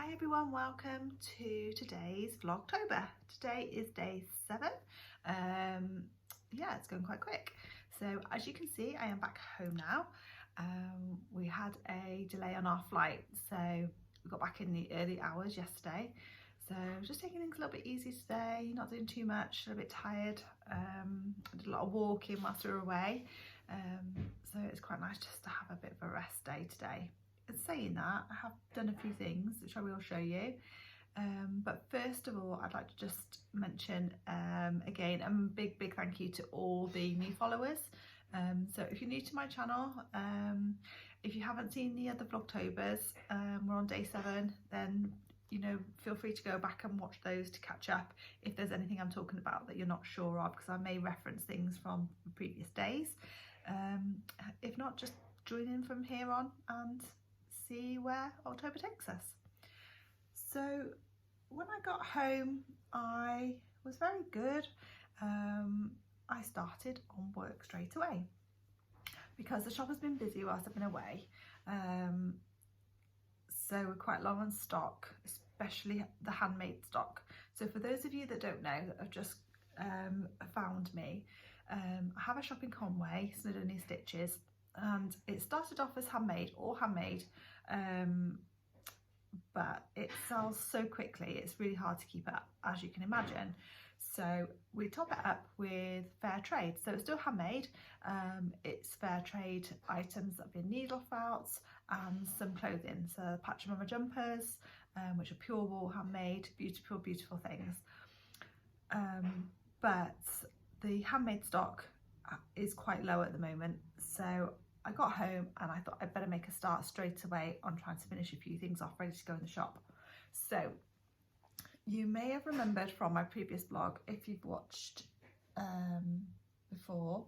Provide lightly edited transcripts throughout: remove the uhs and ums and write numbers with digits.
Hi everyone, welcome to today's Vlogtober. Today is day 7. Yeah, it's going quite quick. So as you can see, I am back home now. We had a delay on our flight, so we got back in the early hours yesterday. So just taking things a little bit easy today, not doing too much, a little bit tired. I did a lot of walking whilst we were away. So it's quite nice just to have a bit of a rest day today. And saying that, I have done a few things which I will show you. But first of all, I'd like to just mention again a big thank you to all the new followers. So if you're new to my channel, if you haven't seen the other Vlogtobers, we're on day 7, then feel free to go back and watch those to catch up if there's anything I'm talking about that you're not sure of, because I may reference things from previous days. If not, just join in from here on and see where October takes us. So when I got home, I was very good. I started on work straight away because the shop has been busy whilst I've been away. So we're quite low on stock, especially the handmade stock. So for those of you that don't know, that have just found me, I have a shop in Conway, Snowdonia Stitches, and it started off as handmade, but it sells so quickly, it's really hard to keep up, as you can imagine. So we top it up with fair trade, so it's still handmade. It's fair trade items that have been needle felts and some clothing, so patch mama jumpers, which are pure wool, handmade, beautiful things. But the handmade stock is quite low at the moment, so I got home and I thought I'd better make a start straight away on trying to finish a few things off ready to go in the shop. So you may have remembered from my previous vlog, if you've watched before,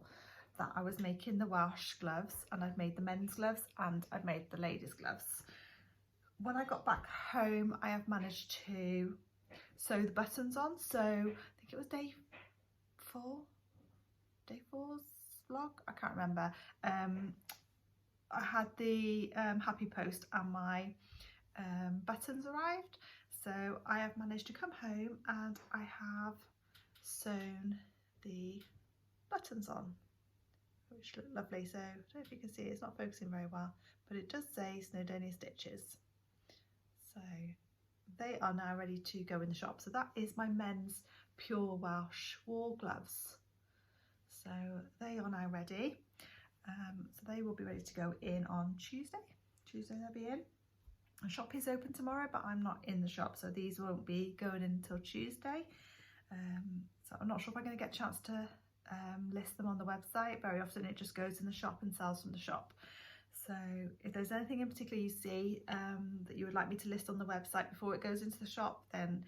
that I was making the Welsh gloves, and I've made the men's gloves and I've made the ladies' gloves. When I got back home, I have managed to sew the buttons on. So I think it was day 4's vlog, I can't remember. I had the happy post and my buttons arrived, so I have managed to come home and I have sewn the buttons on, which look lovely. So I don't know if you can see, it's not focusing very well, but it does say Snowdonia Stitches. So they are now ready to go in the shop. So that is my men's pure Welsh wool gloves. So they are now ready. So they will be ready to go in on Tuesday. They'll be in. The shop is open tomorrow, but I'm not in the shop, so these won't be going in until Tuesday. So I'm not sure if I'm going to get a chance to list them on the website. Very often it just goes in the shop and sells from the shop. So if there's anything in particular you see that you would like me to list on the website before it goes into the shop, then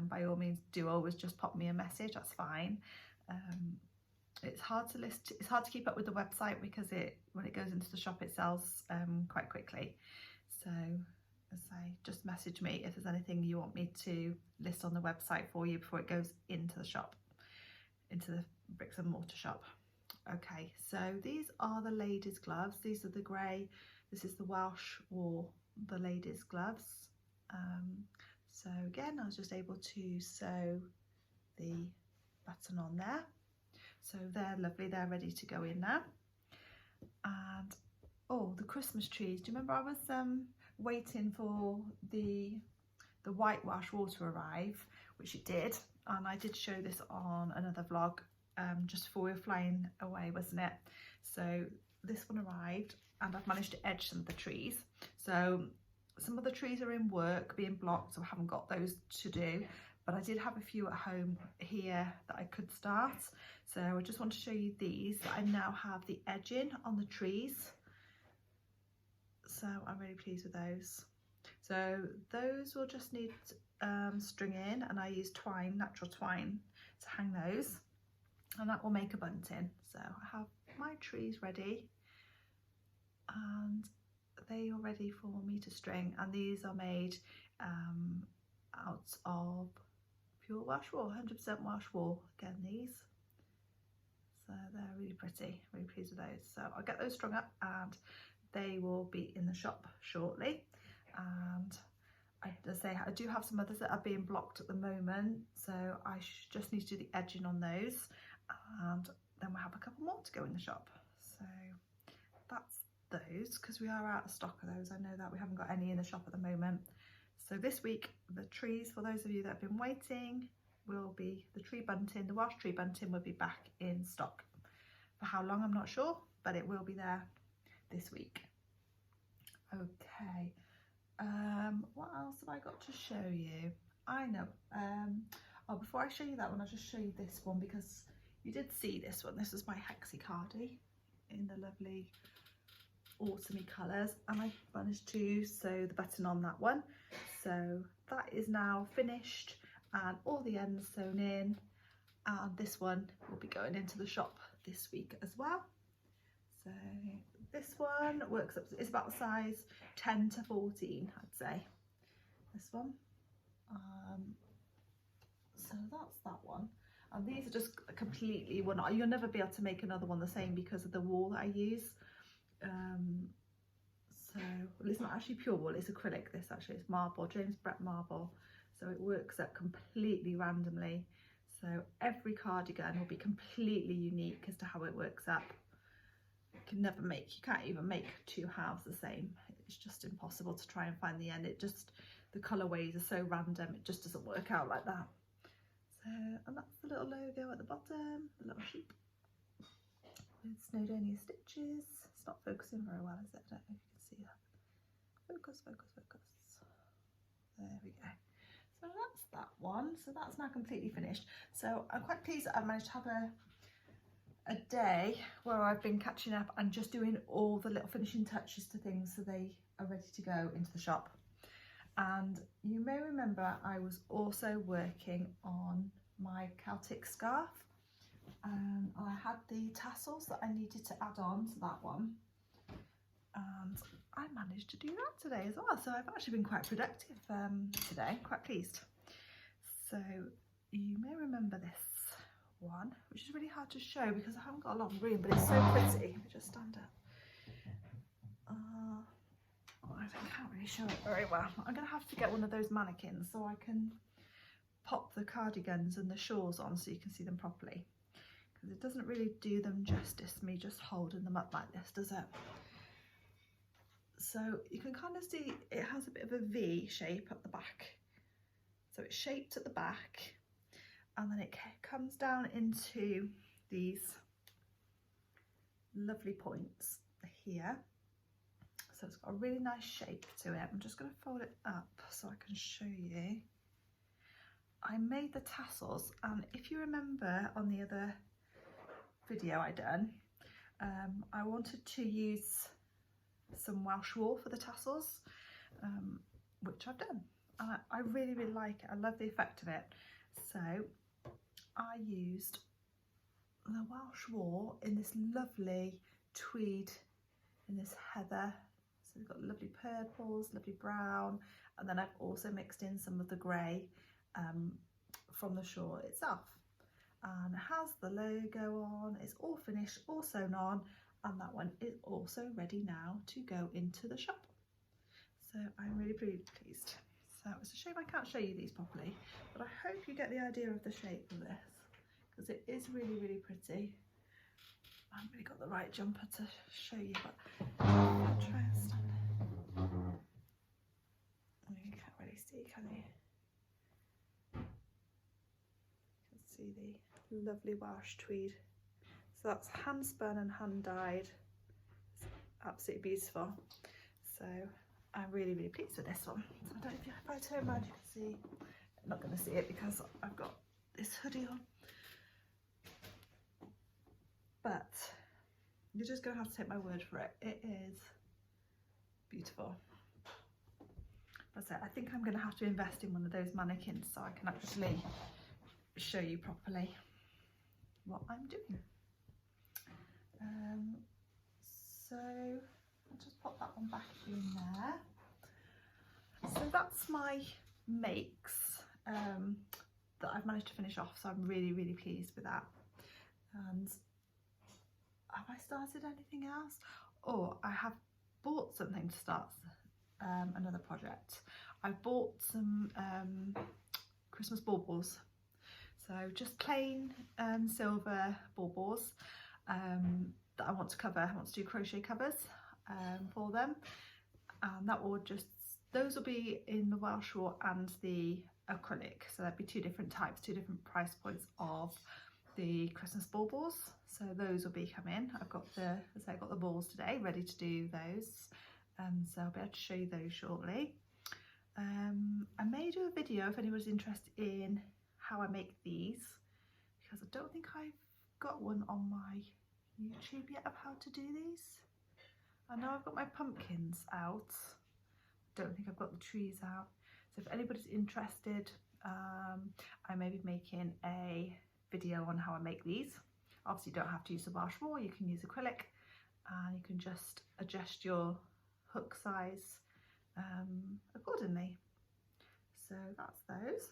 by all means do always just pop me a message, that's fine. It's hard to list, it's hard to keep up with the website because when it goes into the shop it sells quite quickly. So as I say, just message me if there's anything you want me to list on the website for you before it goes into the shop, into the bricks and mortar shop. Okay, so these are the ladies' gloves. These are the grey, this is the Welsh wool, the ladies' gloves. So again, I was just able to sew the button on there. So they're lovely, they're ready to go in now. And oh, the Christmas trees. Do you remember I was waiting for the white Welsh wool to arrive, which it did, and I did show this on another vlog just before we were flying away, wasn't it? So this one arrived and I've managed to edge some of the trees. So some of the trees are in work being blocked, so I haven't got those to do, but I did have a few at home here that I could start. So I just want to show you these. I now have the edging on the trees, so I'm really pleased with those. So those will just need string in, and I use twine, natural twine, to hang those, and that will make a bunting. So I have my trees ready and they are ready for me to string, and these are made out of pure Welsh wool, 100% Welsh wool. Again, these, so they're really pretty, really pleased with those. So I'll get those strung up and they will be in the shop shortly. And I've as I say, I do have some others that are being blocked at the moment, so I just need to do the edging on those, and then we'll have a couple more to go in the shop. So that's those, because we are out of stock of those. I know that we haven't got any in the shop at the moment. So this week, the trees, for those of you that have been waiting, will be the tree bunting. The Welsh tree bunting will be back in stock. For how long, I'm not sure, but it will be there this week. Okay, what else have I got to show you? I know, oh, before I show you that one, I'll just show you this one, because you did see this one. This is my Hexie cardie in the lovely autumny colours, and I managed to sew the button on that one. So that is now finished and all the ends sewn in, and this one will be going into the shop this week as well. So this one works up, it's about size 10 to 14, I'd say, this one. So that's that one, and these are just completely one. You'll never be able to make another one the same because of the wool that I use. So, well, it's not actually pure wool, it's acrylic. This actually is marble, James Brett marble, so it works up completely randomly. So every cardigan will be completely unique as to how it works up. You can never make, you can't even make two halves the same. It's just impossible to try and find the end. It just, the colourways are so random, it just doesn't work out like that. So, and that's the little logo at the bottom, the little sheep with Snowdonia stitches. It's not focusing very well, is it? I don't know if you can see that. Focus, focus, focus. There we go. So that's that one. So that's now completely finished. So I'm quite pleased that I've managed to have a day where I've been catching up and just doing all the little finishing touches to things so they are ready to go into the shop. And you may remember I was also working on my Celtic scarf. I had the tassels that I needed to add on to that one, and I managed to do that today as well. So I've actually been quite productive today, quite pleased. So you may remember this one, which is really hard to show because I haven't got a lot of room, but it's so pretty. Let me just stand up. I can't really show it very well. I'm going to have to get one of those mannequins so I can pop the cardigans and the shawls on so you can see them properly. Because it doesn't really do them justice, me just holding them up like this, does it? So you can kind of see it has a bit of a V shape at the back. So it's shaped at the back, and then it comes down into these lovely points here. So it's got a really nice shape to it. I'm just going to fold it up so I can show you. I made the tassels, and if you remember on the other video I done, I wanted to use some Welsh wool for the tassels, which I've done. I really, really like it. I love the effect of it. So I used the Welsh wool in this lovely tweed, in this heather. So we've got lovely purples, lovely brown, and then I've also mixed in some of the grey from the shawl itself. And it has the logo on, it's all finished, all sewn on, and that one is also ready now to go into the shop. So I'm really, really pleased. So it's a shame I can't show you these properly, but I hope you get the idea of the shape of this, because it is really, really pretty. I haven't really got the right jumper to show you, but I'll try and stand it. You can't really see, can you? You can see the lovely Welsh tweed. So that's hand spun and hand dyed. It's absolutely beautiful. So I'm really, really pleased with this one. So I don't know if I turn around you can see. I'm not going to see it because I've got this hoodie on. But you're just going to have to take my word for it. It is beautiful. That's it. I think I'm going to have to invest in one of those mannequins so I can actually show you properly what I'm doing. So I'll just pop that one back in there. So that's my makes that I've managed to finish off, so I'm really, really pleased with that. And have I started anything else? Oh, I have bought something to start another project. I bought some Christmas baubles, so just plain silver baubles that I want to cover. I want to do crochet covers for them, and that will just, those will be in the Welsh wool and the acrylic, so there'll be two different types, two different price points of the Christmas baubles. So those will be coming. I've got the, as I got the balls today ready to do those, so I'll be able to show you those shortly. I may do a video if anybody's interested in how I make these, because I don't think I've got one on my YouTube yet of how to do these. I know I've got my pumpkins out, don't think I've got the trees out, so if anybody's interested, I may be making a video on how I make these. Obviously you don't have to use the Welsh wool, you can use acrylic, and you can just adjust your hook size accordingly. So that's those.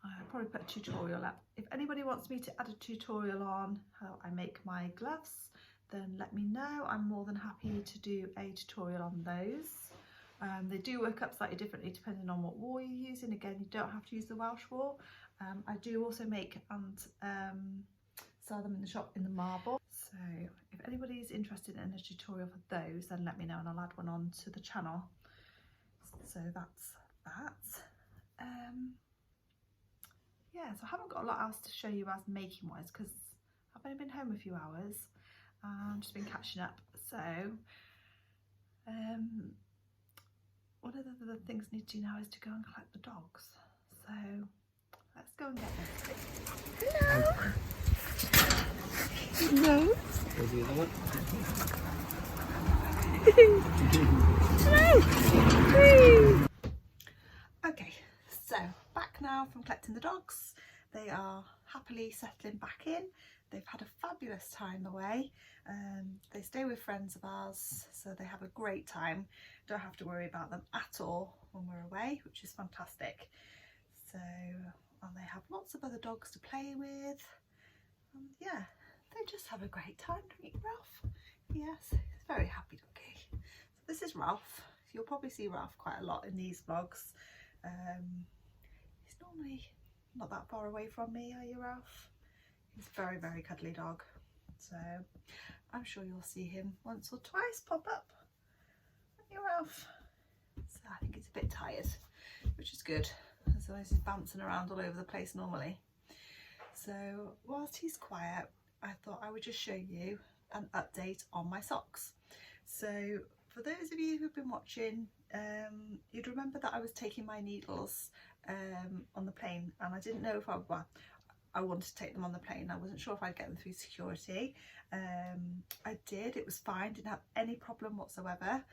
I'll probably put a tutorial up. If anybody wants me to add a tutorial on how I make my gloves, then let me know. I'm more than happy to do a tutorial on those. They do work up slightly differently depending on what wool you're using. Again, you don't have to use the Welsh wool. I do also make and sell them in the shop in the marble. So if anybody's interested in a tutorial for those, then let me know and I'll add one on to the channel. So that's that. Yeah, so I haven't got a lot else to show you as making wise, because I've only been home a few hours and just been catching up. So one of the things I need to do now is to go and collect the dogs. So let's go and get them. Hello. No. Hello. Okay, so back now from collecting the dogs. They are happily settling back in. They've had a fabulous time away. They stay with friends of ours, so they have a great time. Don't have to worry about them at all when we're away, which is fantastic. So, and they have lots of other dogs to play with. And yeah, they just have a great time, don't you, Ralph? Yes, he's a very happy doggy. So this is Ralph. You'll probably see Ralph quite a lot in these vlogs. He's normally not that far away from me, are you, Ralph? He's a very, very cuddly dog. So I'm sure you'll see him once or twice pop up. Aren't you, Ralph? So I think he's a bit tired, which is good. Otherwise he's bouncing around all over the place normally. So whilst he's quiet, I thought I would just show you an update on my socks. So for those of you who've been watching, you'd remember that I was taking my needles on the plane, and I didn't know if I wanted to take them on the plane. I wasn't sure if I'd get them through security. I did, it was fine, didn't have any problem whatsoever.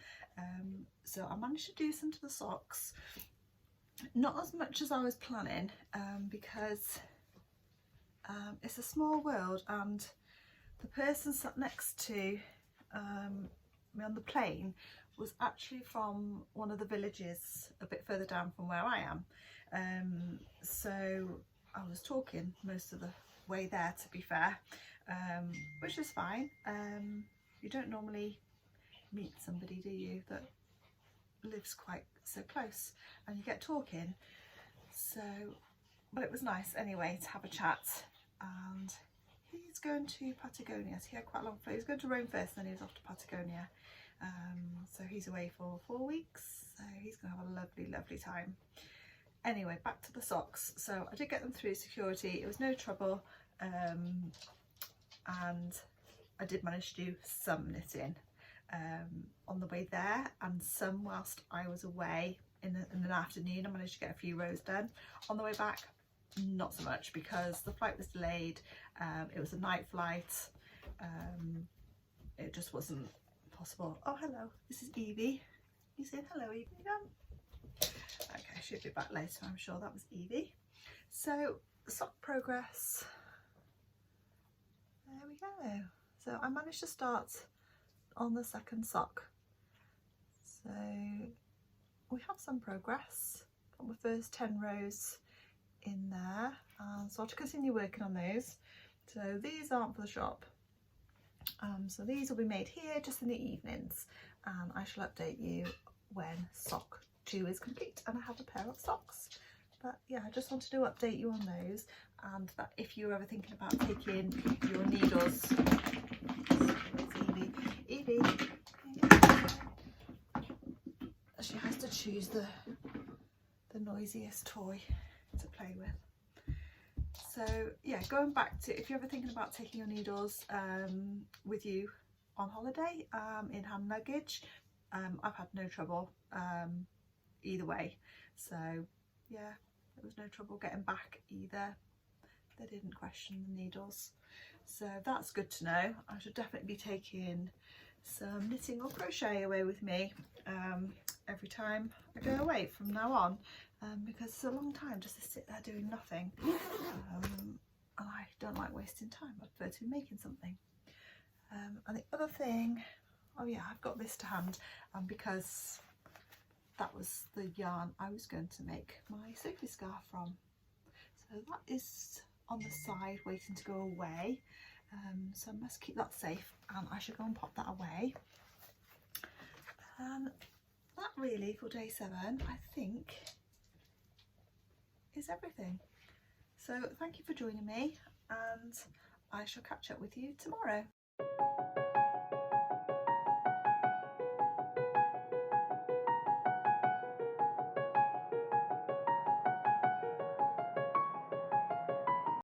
So I managed to do some to the socks. Not as much as I was planning, because it's a small world, and the person sat next to me on the plane was actually from one of the villages a bit further down from where I am. So I was talking most of the way there, to be fair, which is fine. You don't normally meet somebody, do you, that lives quite so close and you get talking. So, but it was nice anyway to have a chat. And he's going to Patagonia, so he had quite a long flight. He was going to Rome first, and then he was off to Patagonia. So he's away for 4 weeks, so he's going to have a lovely, lovely time. Anyway, back to the socks. So I did get them through security. It was no trouble, and I did manage to do some knitting on the way there, and some whilst I was away in the afternoon. I managed to get a few rows done. On the way back, not so much, because the flight was delayed. It was a night flight. It just wasn't possible. Oh, hello, this is Evie. You said hello, Evie. Okay, I should be back later, I'm sure. That was Evie. So sock progress, there we go. So I managed to start on the second sock, so we have some progress. Got my first 10 rows in there, so I'll continue working on those. So these aren't for the shop, so these will be made here just in the evenings, and I shall update you when sock 2 is complete and I have a pair of socks. But yeah, I just wanted to update you on those, and that if you're ever thinking about taking your needles, Evie, she has to choose the noisiest toy to play with. So yeah, going back to, if you're ever thinking about taking your needles with you on holiday in hand luggage, I've had no trouble either way. So yeah, there was no trouble getting back either. They didn't question the needles, so that's good to know. I should definitely be taking some knitting or crochet away with me every time I go away from now on, because it's a long time just to sit there doing nothing, and I don't like wasting time. I prefer to be making something. And the other thing, oh yeah, I've got this to hand, because that was the yarn I was going to make my Sophie scarf from. So that is on the side waiting to go away, so I must keep that safe, and I should go and pop that away. And that really, for day 7, I think is everything. So thank you for joining me, and I shall catch up with you tomorrow.